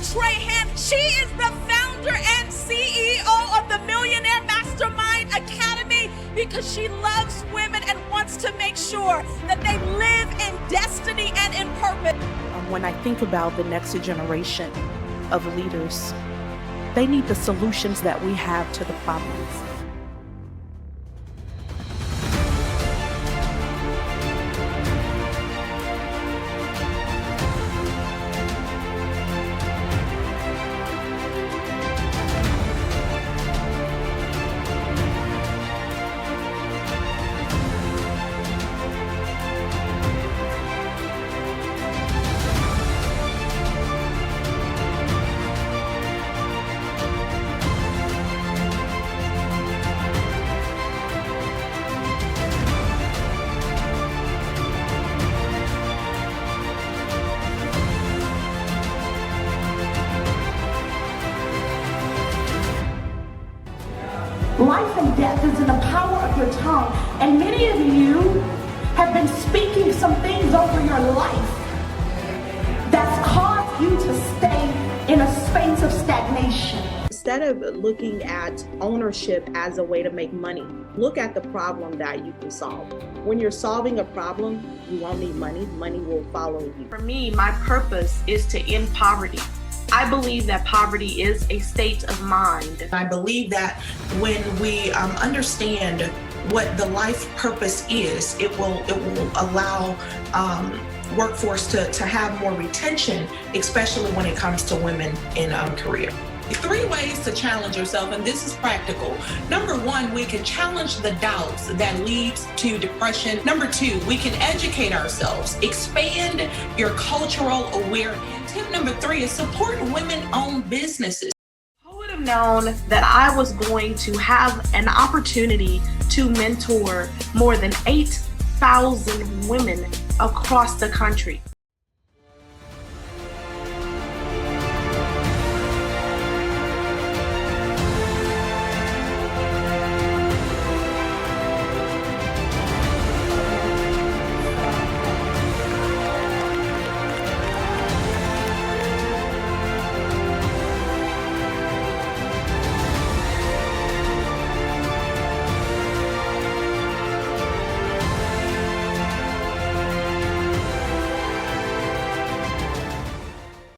Trayham. She is the founder and CEO of the Millionaire Mastermind Academy because she loves women and wants to make sure that they live in destiny and in purpose. When I think about the next generation of leaders, they need the solutions that we have to the problems. Life and death is in the power of your tongue, and many of you have been speaking some things over your life that's caused you to stay in a space of stagnation. Instead of looking at ownership as a way to make money, look at the problem that you can solve. When you're solving a problem, you won't need money. Money will follow you. For me, my purpose is to end poverty. I believe that poverty is a state of mind. I believe that when we understand what the life purpose is, it will allow workforce to have more retention, especially when it comes to women in career. 3 ways to challenge yourself, and this is practical. Number 1, we can challenge the doubts that leads to depression. Number 2, we can educate ourselves, expand your cultural awareness. Tip number 3 is support women-owned businesses. Who would have known that I was going to have an opportunity to mentor more than 8,000 women across the country?